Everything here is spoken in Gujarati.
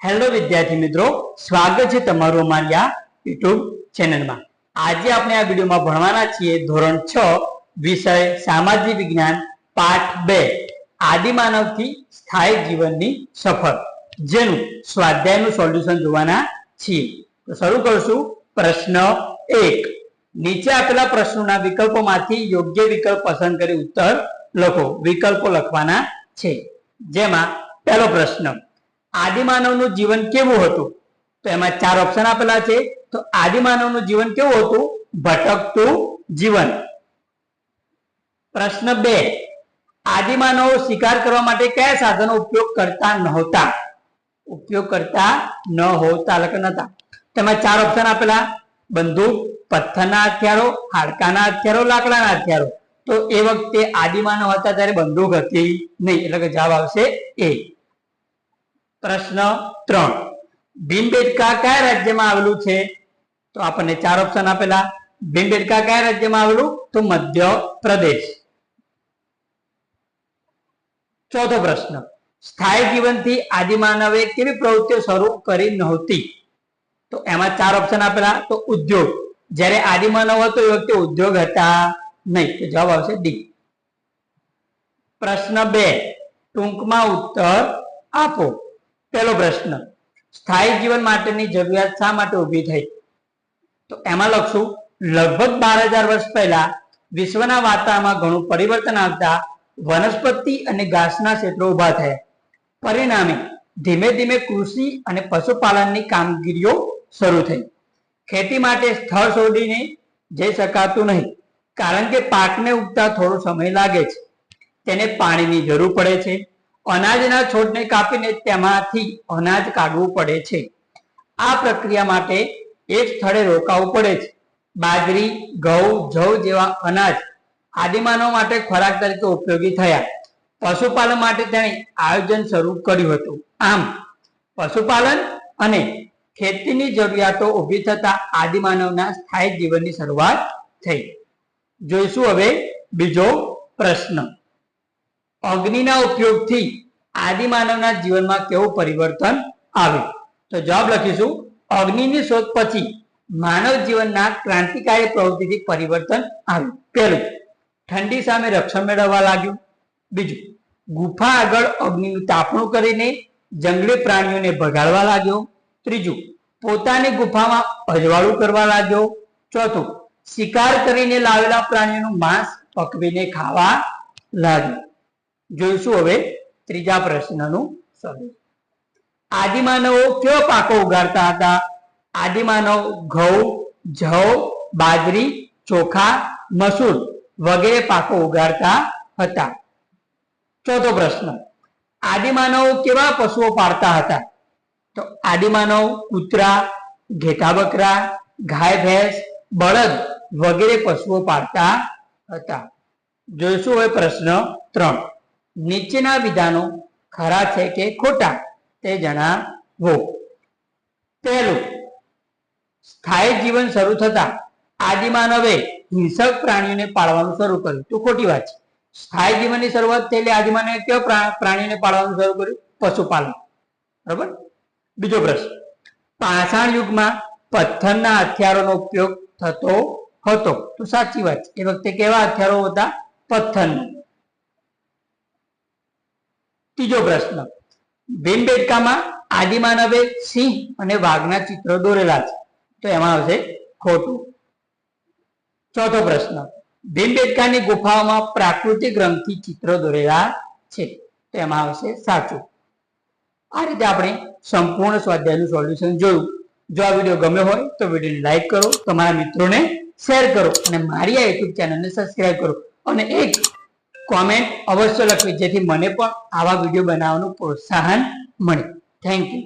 હેલો વિદ્યાર્થી મિત્રો, સ્વાગત છે તમારું અમારી આ યુટ્યુબ ચેનલમાં। આજે આપણે આ વિડીયોમાં ભણવાના છીએ ધોરણ 6 વિષય સામાજિક વિજ્ઞાન પાઠ 2 આદિમાનવથી સ્થાયી જીવનની સફર, જેનું સ્વાધ્યાયનું સોલ્યુશન જોવાના છીએ। તો શરૂ કરશું। પ્રશ્ન 1, નીચે આપેલા પ્રશ્નોના વિકલ્પોમાંથી યોગ્ય વિકલ્પ પસંદ કરી ઉત્તર લખો। વિકલ્પો લખવાના છે, જેમાં પહેલો પ્રશ્ન, આદિમાનવનું જીવન કેવું હતું? તો એમાં 4 ઓપ્શન આપેલા છે। તો આદિમાનવનું જીવન કેવું હતું? ભટકતું જીવન। પ્રશ્ન 2, આદિમાનવો શિકાર કરવા માટે કયા સાધનો ઉપયોગ કરતા નહોતા? તેમાં 4 ઓપ્શન આપેલા, બંદૂક, પથ્થરના હથિયારો, હાડકાના હથિયારો, લાકડાના હથિયારો। તો એ વખતે આદિમાનવ હતા ત્યારે બંદૂક હતી નહીં, એટલે કે જવાબ આવશે એ। પ્રશ્ન 3, ભીમબેટકા કયા રાજ્યમાં આવેલું છે? તો આપણને 4 ઓપ્શન આપેલા। ભીમબેટકા કયા રાજ્યમાં આવેલું? તો મધ્ય પ્રદેશ। ચોથો પ્રશ્ન, સ્થાયી જીવનથી આદિમાનવે કેવી પ્રવૃત્તિઓ શરૂ કરી નહોતી? તો એમાં 4 ઓપ્શન આપેલા। તો ઉદ્યોગ, જ્યારે આદિમાનવ હતો એ વખતે ઉદ્યોગ હતા નહીં, તો જવાબ આવશે ડી। પ્રશ્ન 2, ટૂંકમાં ઉત્તર આપો। પહેલો પ્રશ્ન, સ્થાયી જીવન માટેની જરૂરિયાત શા માટે ઊભી થઈ? તો એમાં લખશું, લગભગ 12,000 વર્ષ પહેલા વિશ્વના વાતાવરણમાં ઘણું પરિવર્તન આવતા વનસ્પતિ અને ઘાસના ક્ષેત્રો ઊભા થયા। પરિણામે ધીમે ધીમે કૃષિ અને પશુપાલનની કામગીરીઓ શરૂ થઈ। ખેતી માટે સ્થળ છોડીને જઈ શકાતું નહીં, કારણ કે પાકને ઉગતા થોડો સમય લાગે છે, તેને પાણીની જરૂર પડે છે, અનાજના છોડને કાપીને તેમાંથી અનાજ કાઢવું પડે છે। આ પ્રક્રિયા માટે એક સ્થળે રોકાવું પડે છે। બાજરી, ઘઉં, જવ જેવા અનાજ આદિમાનવ માટે ખોરાક તરીકે ઉપયોગી થયા। પશુપાલન માટે તેણે આયોજન શરૂ કર્યું હતું। આમ પશુપાલન અને ખેતીની જરૂરિયાતો ઊભી થતા આદિમાનવના સ્થાયી જીવનની શરૂઆત થઈ। જોઈશું હવે બીજો પ્રશ્ન, અગ્નિના ઉપયોગથી આદિમાનવના જીવનમાં કેવું પરિવર્તન આવ્યું? તો જવાબ લખીશું, અગ્નિની શોધ પછી માનવ જીવનના ક્રાંતિકારી પ્રવૃત્તિથી પરિવર્તન આવ્યું। પહેલું, ઠંડી સામે રક્ષણ મેળવવા લાગ્યું। બીજું, ગુફા આગળ અગ્નિનું તાપણું કરીને જંગલી પ્રાણીઓને ભગાડવા લાગ્યો। ત્રીજું, પોતાની ગુફામાં અજવાળું કરવા લાગ્યો। ચોથું, શિકાર કરીને લાવેલા પ્રાણીઓનું માંસ પકવીને ખાવા લાગ્યો। જોઈશું હવે ત્રીજા પ્રશ્નનું સોલ્યુશન। આદિમાનવો કેવા પાકો ઉગાડતા હતા? આદિમાનવ ઘઉં, જવ, બાજરી, ચોખા, મસૂર વગેરે પાકો ઉગાડતા હતા। ચોથો પ્રશ્ન, આદિમાનવો કેવા પશુઓ પાળતા હતા? તો આદિમાનવ કૂતરા, ઘેટા બકરા, ગાય ભેંસ, બળદ વગેરે પશુઓ પાળતા હતા। જોઈશું હવે પ્રશ્ન 3, નીચેના વિધાનો ખરા છે કે ખોટા તે જણાવો। પહેલું, સ્થાયી જીવન શરૂ થતા આદિમાનવે હિંસક પ્રાણીઓને પાળવાનું શરૂ કર્યું, તો ખોટી વાત છે। સ્થાયી જીવનની શરૂઆત થયેલી આદિમાનવે કેવા પ્રાણીઓને પાળવાનું શરૂ કર્યું? પશુપાલન, બરાબર। બીજો પ્રશ્ન, પાષાણ યુગમાં પથ્થરના હથિયારોનો ઉપયોગ થતો હતો, તો સાચી વાત છે। એ વખતે કેવા હથિયારો હતા? પથ્થરના। ત્રીજો પ્રશ્ન, ભીમબેટકામાં આદિમાનવે સિંહ અને વાઘના ચિત્રો દોરેલા છે, તો એમાં આવશે ખોટું। ચોથો પ્રશ્ન, ભીમબેટકાની ગુફાઓમાં પ્રાકૃતિક રંગથી ચિત્રો દોરેલા છે, તો એમાં આવશે સાચું। આ રીતે આપણે સંપૂર્ણ સ્વાધ્યાયનું સોલ્યુશન જોયું। જો આ વિડીયો ગમ્યો હોય તો વિડીયોને લાઈક કરો, તમારા મિત્રોને શેર કરો અને મારી આ યુટ્યુબ ચેનલને સબસ્ક્રાઇબ કરો અને એક કોમેન્ટ અવશ્ય લખવી, જેથી મને પણ આવા વિડીયો બનાવવાનું પ્રોત્સાહન મળે। Thank you.